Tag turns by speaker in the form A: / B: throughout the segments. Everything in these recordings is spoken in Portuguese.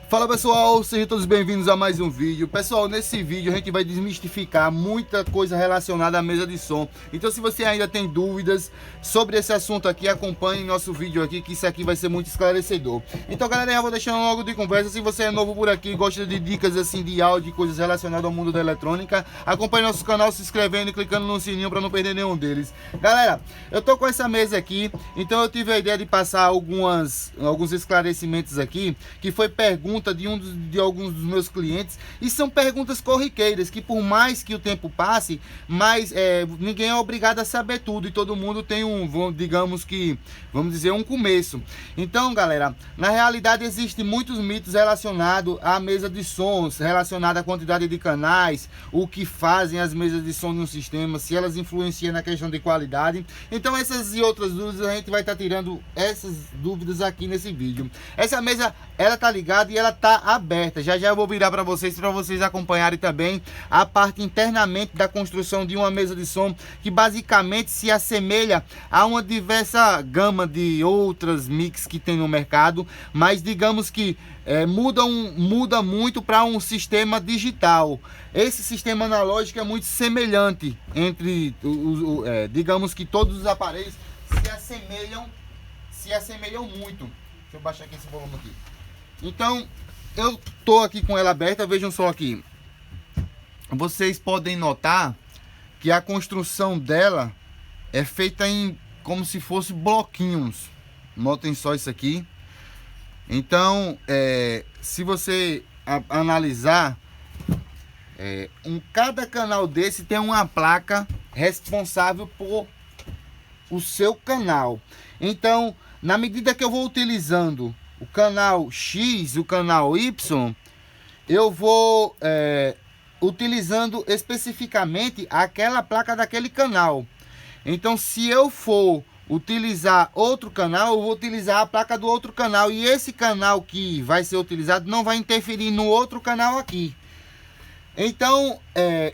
A: Fala pessoal, sejam todos bem-vindos a mais um vídeo. Pessoal, nesse vídeo a gente vai desmistificar muita coisa relacionada à mesa de som. Então se você ainda tem dúvidas sobre esse assunto aqui, acompanhe nosso vídeo aqui, que isso aqui vai ser muito esclarecedor. Então galera, eu vou deixando logo de conversa. Se você é novo por aqui e gosta de dicas assim de áudio e coisas relacionadas ao mundo da eletrônica, acompanhe nosso canal se inscrevendo e clicando no sininho para não perder nenhum deles. Galera, eu tô com essa mesa aqui, então eu tive a ideia de passar alguns esclarecimentos aqui, que foi pergunta de alguns dos meus clientes, e são perguntas corriqueiras que, por mais que o tempo passe, mas ninguém é obrigado a saber tudo, e todo mundo tem vamos dizer, um começo. Então galera, na realidade existem muitos mitos relacionados à mesa de sons, relacionados à quantidade de canais, o que fazem as mesas de som no sistema, se elas influenciam na questão de qualidade. Então essas e outras dúvidas a gente vai estar tirando essas dúvidas aqui nesse vídeo. Essa mesa, ela tá ligada e ela tá aberta. Já eu vou virar para vocês acompanharem também a parte internamente da construção de uma mesa de som, que basicamente se assemelha a uma diversa gama de outras mix que tem no mercado, mas digamos que muda muito para um sistema digital. Esse sistema analógico é muito semelhante entre digamos que todos os aparelhos se assemelham muito. Deixa eu baixar aqui esse volume aqui. Então eu tô aqui com ela aberta, vejam só aqui. Vocês podem notar que a construção dela é feita em como se fosse bloquinhos. Notem só isso aqui. Então, se você analisar, cada canal desse tem uma placa responsável por o seu canal. Então, na medida que eu vou utilizando o canal X e o canal Y, eu vou utilizando especificamente aquela placa daquele canal. Então se eu for utilizar outro canal, eu vou utilizar a placa do outro canal, e esse canal que vai ser utilizado não vai interferir no outro canal aqui. Então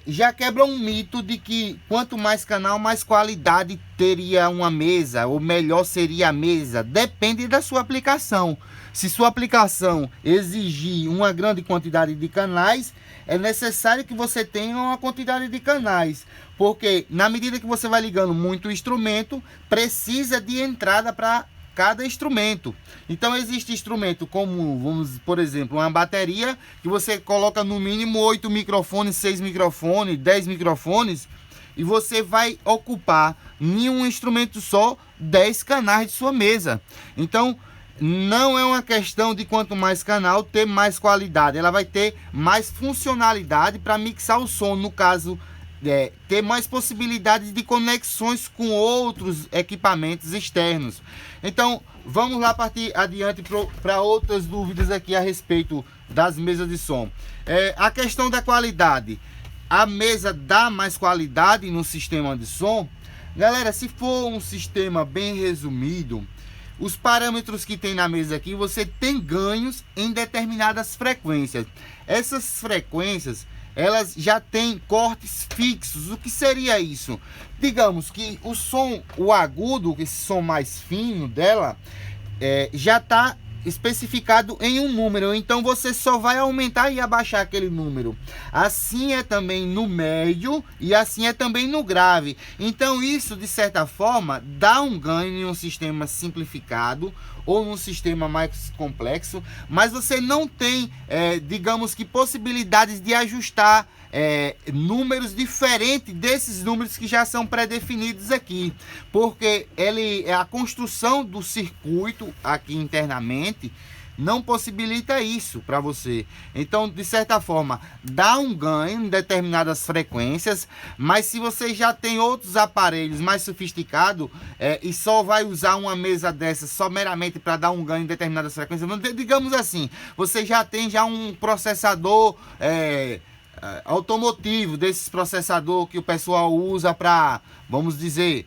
A: já quebra um mito de que quanto mais canal, mais qualidade teria uma mesa, ou melhor seria a mesa. Depende da sua aplicação. Se sua aplicação exigir uma grande quantidade de canais, é necessário que você tenha uma quantidade de canais, porque na medida que você vai ligando muito instrumento, precisa de entrada para cada instrumento. Então existe instrumento como, por exemplo, uma bateria, que você coloca no mínimo 8 microfones, 6 microfones, 10 microfones, e você vai ocupar em um instrumento só 10 canais de sua mesa. Então não é uma questão de quanto mais canal ter mais qualidade, ela vai ter mais funcionalidade para mixar o som, no caso ter mais possibilidades de conexões com outros equipamentos externos. Então vamos lá partir adiante para outras dúvidas aqui a respeito das mesas de som. A questão da qualidade, a mesa dá mais qualidade no sistema de som? Galera, se for um sistema bem resumido, os parâmetros que tem na mesa aqui, você tem ganhos em determinadas frequências. Essas frequências, elas já têm cortes fixos. O que seria isso? Digamos que o som, o agudo, esse som mais fino dela, já está especificado em um número, então você só vai aumentar e abaixar aquele número. Assim é também no médio e assim é também no grave. Então isso, de certa forma, dá um ganho em um sistema simplificado ou num sistema mais complexo, mas você não tem, digamos que, possibilidades de ajustar números diferentes desses números que já são pré-definidos aqui, porque a construção do circuito aqui internamente não possibilita isso para você. Então, de certa forma, dá um ganho em determinadas frequências, mas se você já tem outros aparelhos mais sofisticados e só vai usar uma mesa dessa só meramente para dar um ganho em determinadas frequências, digamos assim, você já tem um processador automotivo, desses processador que o pessoal usa para, vamos dizer,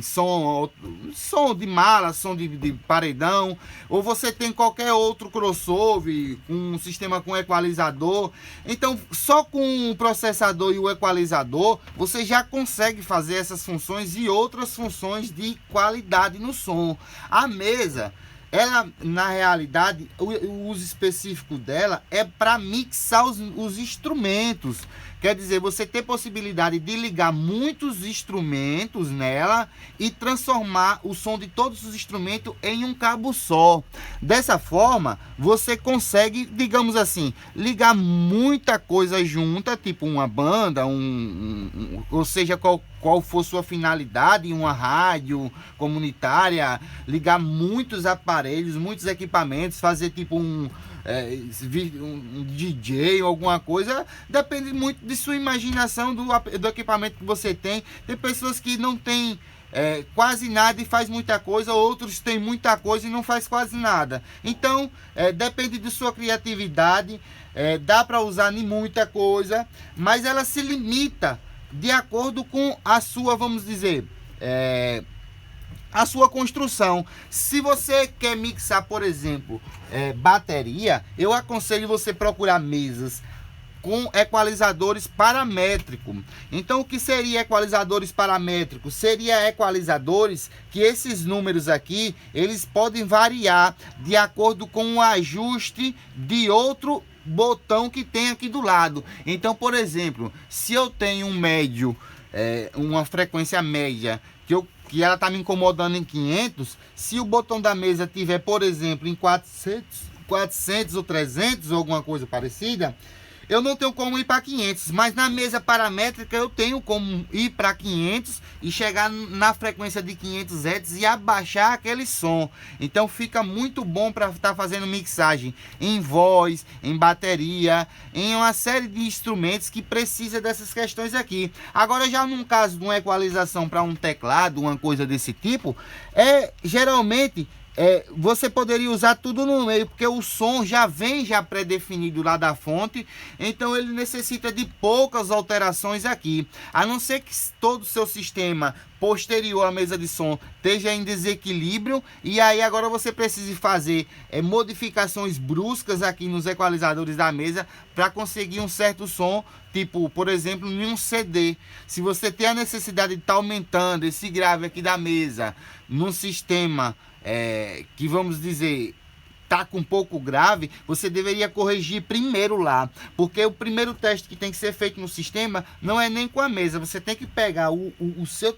A: som de mala, som de paredão, ou você tem qualquer outro crossover com um sistema com equalizador. Então só com o processador e o equalizador você já consegue fazer essas funções e outras funções de qualidade no som. A mesa ela, na realidade, o uso específico dela é para mixar os instrumentos. Quer dizer, você ter possibilidade de ligar muitos instrumentos nela e transformar o som de todos os instrumentos em um cabo só. Dessa forma, você consegue, digamos assim, ligar muita coisa junta, tipo uma banda, ou seja, qual for sua finalidade, uma rádio comunitária, ligar muitos aparelhos, muitos equipamentos, fazer tipo um DJ ou alguma coisa. Depende muito de sua imaginação, do equipamento que você tem. Tem pessoas que não tem quase nada e faz muita coisa, outros têm muita coisa e não faz quase nada. Então depende de sua criatividade. Dá para usar em muita coisa, mas ela se limita de acordo com a sua, vamos dizer, a sua construção. Se você quer mixar, por exemplo, bateria, eu aconselho você procurar mesas com equalizadores paramétricos. Então, o que seria equalizadores paramétricos? Seria equalizadores que esses números aqui, eles podem variar de acordo com o ajuste de outro botão que tem aqui do lado. Então, por exemplo, se eu tenho um médio, uma frequência média que ela está me incomodando em 500, se o botão da mesa tiver, por exemplo, em 400 ou 300 ou alguma coisa parecida, eu não tenho como ir para 500, mas na mesa paramétrica eu tenho como ir para 500 e chegar na frequência de 500 Hz e abaixar aquele som. Então fica muito bom para estar fazendo mixagem em voz, em bateria, em uma série de instrumentos que precisa dessas questões aqui. Agora, já num caso de uma equalização para um teclado, uma coisa desse tipo, geralmente você poderia usar tudo no meio, porque o som já vem pré-definido lá da fonte, então ele necessita de poucas alterações aqui, a não ser que todo o seu sistema posterior à mesa de som esteja em desequilíbrio, e aí agora você precisa fazer modificações bruscas aqui nos equalizadores da mesa para conseguir um certo som, tipo, por exemplo, em um CD. Se você tem a necessidade de estar aumentando esse grave aqui da mesa num sistema que, vamos dizer, tá com um pouco grave, você deveria corrigir primeiro lá, porque o primeiro teste que tem que ser feito no sistema não é nem com a mesa. Você tem que pegar o seu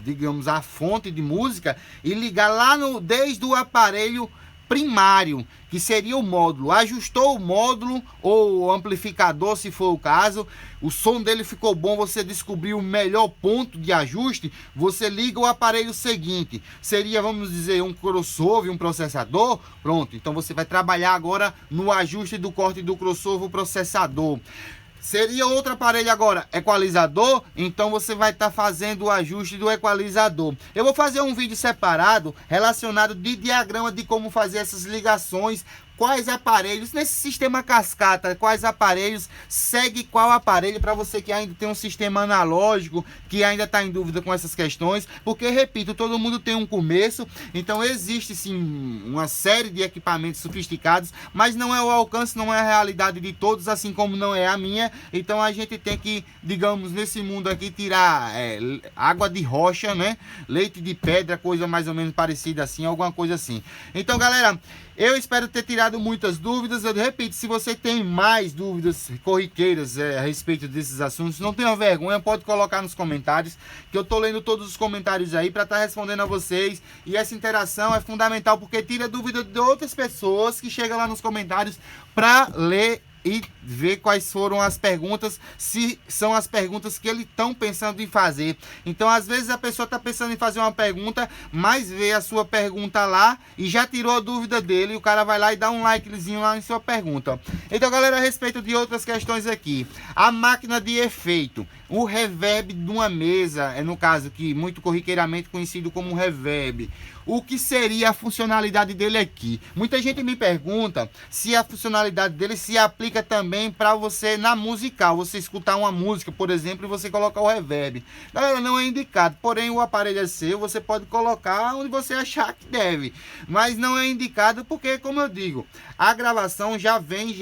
A: digamos, a fonte de música e ligar lá desde o aparelho primário, que seria o módulo. Ajustou o módulo ou o amplificador, se for o caso, o som dele ficou bom, você descobriu o melhor ponto de ajuste, você liga o aparelho seguinte. Seria, vamos dizer, um crossover, um processador. Pronto, então você vai trabalhar agora no ajuste do corte do crossover processador. Seria outro aparelho agora, equalizador, então você vai estar fazendo o ajuste do equalizador. Eu vou fazer um vídeo separado relacionado de diagrama de como fazer essas ligações, quais aparelhos, nesse sistema cascata, quais aparelhos, segue qual aparelho, para você que ainda tem um sistema analógico, que ainda está em dúvida com essas questões, porque, repito, todo mundo tem um começo, então existe sim uma série de equipamentos sofisticados, mas não é o alcance, não é a realidade de todos, assim como não é a minha. Então a gente tem que, digamos, nesse mundo aqui, tirar água de rocha, né, leite de pedra, coisa mais ou menos parecida assim, alguma coisa assim. Então, galera, eu espero ter tirado muitas dúvidas. Eu repito, se você tem mais dúvidas corriqueiras a respeito desses assuntos, não tenha vergonha, pode colocar nos comentários, que eu tô lendo todos os comentários aí para estar respondendo a vocês. E essa interação é fundamental, porque tira dúvida de outras pessoas que chegam lá nos comentários para ler e ver quais foram as perguntas, se são as perguntas que eles estão pensando em fazer. Então, às vezes a pessoa está pensando em fazer uma pergunta, mas vê a sua pergunta lá e já tirou a dúvida dele, e o cara vai lá e dá um likezinho lá em sua pergunta. Então, galera, a respeito de outras questões aqui, a máquina de efeito, o reverb de uma mesa, no caso que muito corriqueiramente conhecido como reverb, o que seria a funcionalidade dele aqui? Muita gente me pergunta se a funcionalidade dele se aplica também para você na musical, você escutar uma música, por exemplo, e você colocar o reverb. Galera, não é indicado, porém o aparelho é seu, você pode colocar onde você achar que deve, mas não é indicado porque, como eu digo, a gravação já vem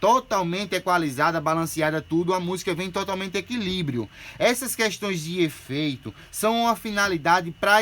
A: totalmente equalizada, balanceada, tudo, a música vem totalmente equilíbrio. Essas questões de efeito são uma finalidade para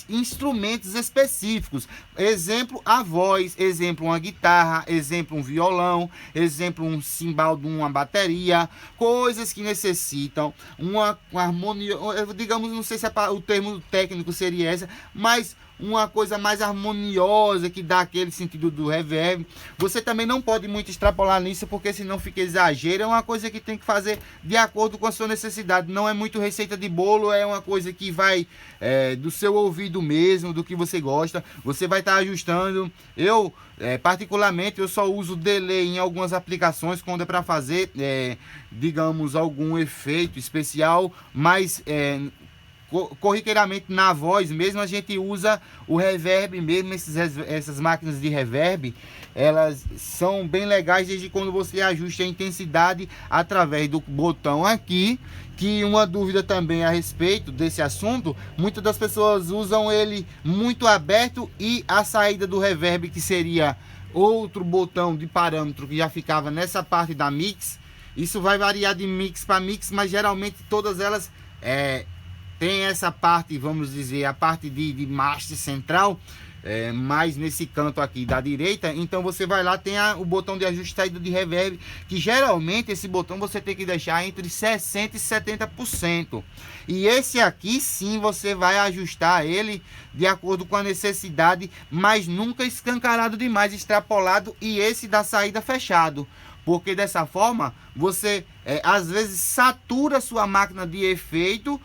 A: instrumentos específicos. Exemplo, a voz, exemplo, uma guitarra, exemplo, um violão, exemplo, um cimbal de uma bateria, coisas que necessitam uma harmonia, digamos, não sei se o termo técnico seria essa, mas uma coisa mais harmoniosa, que dá aquele sentido do reverb. Você também não pode muito extrapolar nisso, porque senão fica exagero. É uma coisa que tem que fazer de acordo com a sua necessidade. Não é muito receita de bolo, é uma coisa que vai do seu ouvido mesmo, do que você gosta. Você vai estar ajustando. Eu, particularmente, eu só uso delay em algumas aplicações, quando é para fazer, digamos, algum efeito especial, mas corriqueiramente na voz mesmo a gente usa o reverb mesmo. Essas máquinas de reverb, elas são bem legais desde quando você ajusta a intensidade através do botão aqui. Que uma dúvida também a respeito desse assunto, muitas das pessoas usam ele muito aberto, e a saída do reverb, que seria outro botão de parâmetro que já ficava nessa parte da mix. Isso vai variar de mix para mix, mas geralmente todas elas tem essa parte, vamos dizer, a parte de master central, mais nesse canto aqui da direita. Então você vai lá, tem o botão de ajuste saída de reverb, que geralmente esse botão você tem que deixar entre 60% e 70%. E esse aqui sim você vai ajustar ele de acordo com a necessidade, mas nunca escancarado demais, extrapolado, e esse da saída fechado. Porque dessa forma você às vezes satura sua máquina de efeito,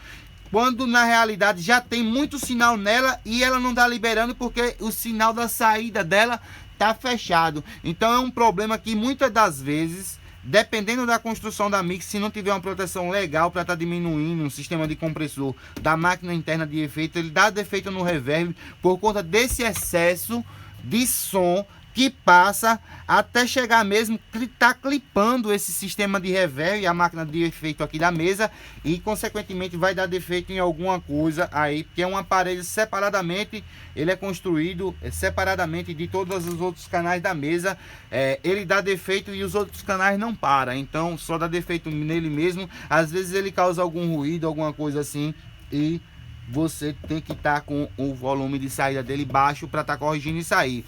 A: quando na realidade já tem muito sinal nela e ela não está liberando, porque o sinal da saída dela está fechado. Então é um problema que muitas das vezes, dependendo da construção da mix, se não tiver uma proteção legal para estar diminuindo um sistema de compressor da máquina interna de efeito, ele dá defeito no reverb por conta desse excesso de som que passa até chegar mesmo tá clipando esse sistema de reverb, a máquina de efeito aqui da mesa, e consequentemente vai dar defeito em alguma coisa aí, porque é um aparelho separadamente, ele é construído separadamente de todos os outros canais da mesa. Ele dá defeito e os outros canais não param, então só dá defeito nele mesmo. Às vezes ele causa algum ruído, alguma coisa assim, e você tem que estar com o volume de saída dele baixo para estar corrigindo isso aí.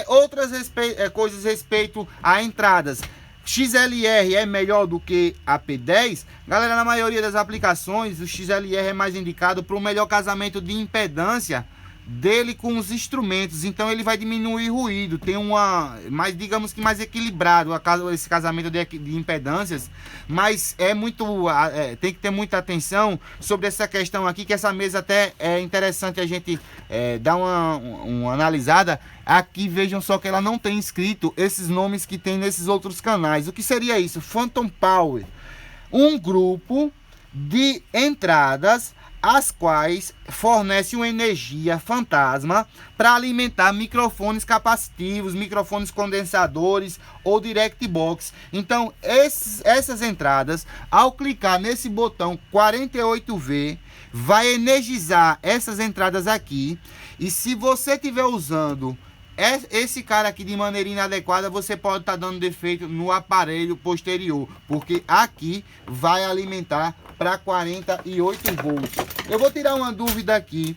A: Outras coisas respeito a entradas. XLR é melhor do que a P10? Galera, na maioria das aplicações o XLR é mais indicado para o melhor casamento de impedância dele com os instrumentos. Então ele vai diminuir ruído, tem mais, digamos que mais equilibrado esse casamento de impedâncias. Mas tem que ter muita atenção sobre essa questão aqui, que essa mesa até é interessante a gente dar uma analisada aqui. Vejam só que ela não tem escrito esses nomes que tem nesses outros canais. O que seria isso? Phantom Power, um grupo de entradas as quais fornecem uma energia fantasma para alimentar microfones capacitivos, microfones condensadores ou direct box. Então essas entradas, ao clicar nesse botão 48V, vai energizar essas entradas aqui. E se você estiver usando esse cara aqui de maneira inadequada, você pode estar dando defeito no aparelho posterior, porque aqui vai alimentar para 48 volts. Eu vou tirar uma dúvida aqui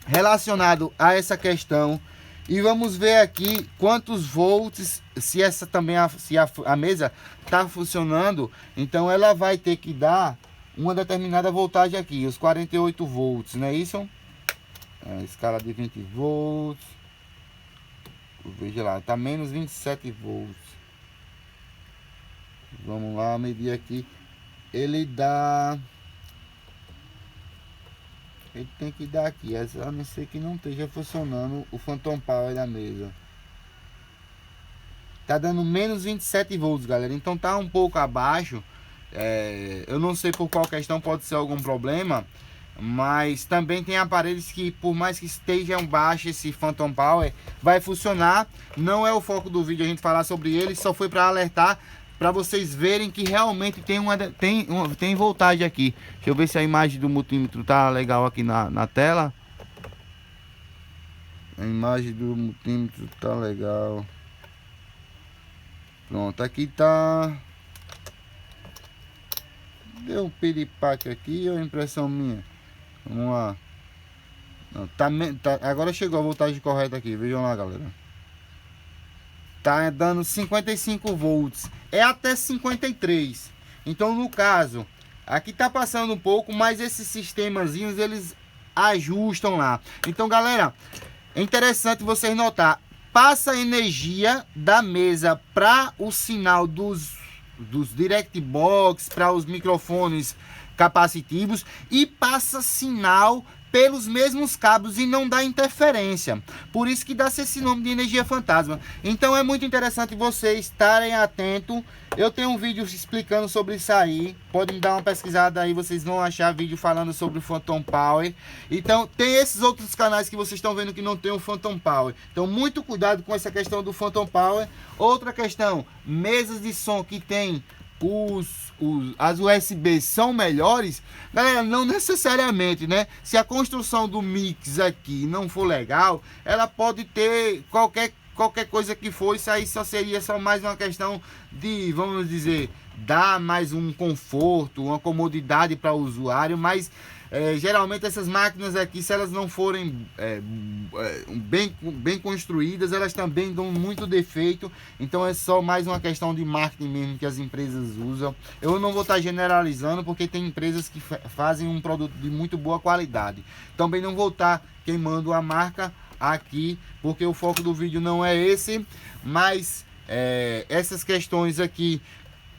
A: relacionado a essa questão e vamos ver aqui quantos volts, se essa também a mesa está funcionando. Então ela vai ter que dar uma determinada voltagem aqui, os 48 volts, não é isso? Escala de 20 volts. Veja lá, tá menos 27 volts. Vamos lá medir aqui. Ele tem que dar aqui, a não ser que não esteja funcionando o Phantom Power da mesa. Tá dando menos 27 volts, galera. Então tá um pouco abaixo. Eu não sei por qual questão, pode ser algum problema. Mas também tem aparelhos que, por mais que estejam baixo esse Phantom Power, vai funcionar. Não é o foco do vídeo a gente falar sobre ele, só foi para alertar, para vocês verem que realmente tem voltagem aqui. Deixa eu ver se a imagem do multímetro tá legal aqui na tela. A imagem do multímetro tá legal. Pronto, aqui tá... Deu um piripaque aqui, ou impressão minha? Vamos lá. Não, agora chegou a voltagem correta aqui, vejam lá, galera. Tá dando 55 volts, é até 53. Então, no caso, aqui tá passando um pouco, mas esses sistemazinhos, eles ajustam lá. Então, galera, é interessante vocês notar, passa a energia da mesa para o sinal dos direct box, para os microfones capacitivos, e passa sinal pelos mesmos cabos e não dá interferência. Por isso que dá-se esse nome de energia fantasma. Então é muito interessante vocês estarem atentos. Eu tenho um vídeo explicando sobre isso aí. Podem dar uma pesquisada aí, vocês vão achar vídeo falando sobre o Phantom Power. Então tem esses outros canais que vocês estão vendo que não tem o Phantom Power. Então muito cuidado com essa questão do Phantom Power. Outra questão, mesas de som que tem as USB são melhores, galera, não necessariamente, né? Se a construção do mix aqui não for legal, ela pode ter qualquer coisa que for, isso aí só seria só mais uma questão de, vamos dizer, dar mais um conforto, uma comodidade para o usuário, mas geralmente essas máquinas aqui, se elas não forem bem construídas, elas também dão muito defeito. Então é só mais uma questão de marketing mesmo que as empresas usam. Eu não vou estar generalizando, porque tem empresas que fazem um produto de muito boa qualidade. Também não vou estar queimando a marca aqui, porque o foco do vídeo não é esse, mas essas questões aqui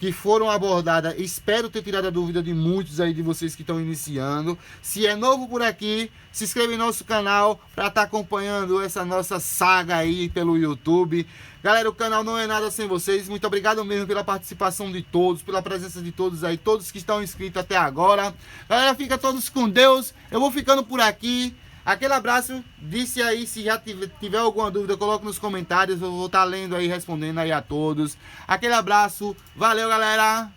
A: que foram abordadas, espero ter tirado a dúvida de muitos aí de vocês que estão iniciando. Se é novo por aqui, se inscreve no nosso canal para estar acompanhando essa nossa saga aí pelo YouTube. Galera, o canal não é nada sem vocês. Muito obrigado mesmo pela participação de todos, pela presença de todos aí, todos que estão inscritos até agora. Galera, fica todos com Deus. Eu vou ficando por aqui. Aquele abraço, disse aí, se já tiver alguma dúvida, coloque nos comentários, eu vou estar lendo aí, respondendo aí a todos. Aquele abraço, valeu galera!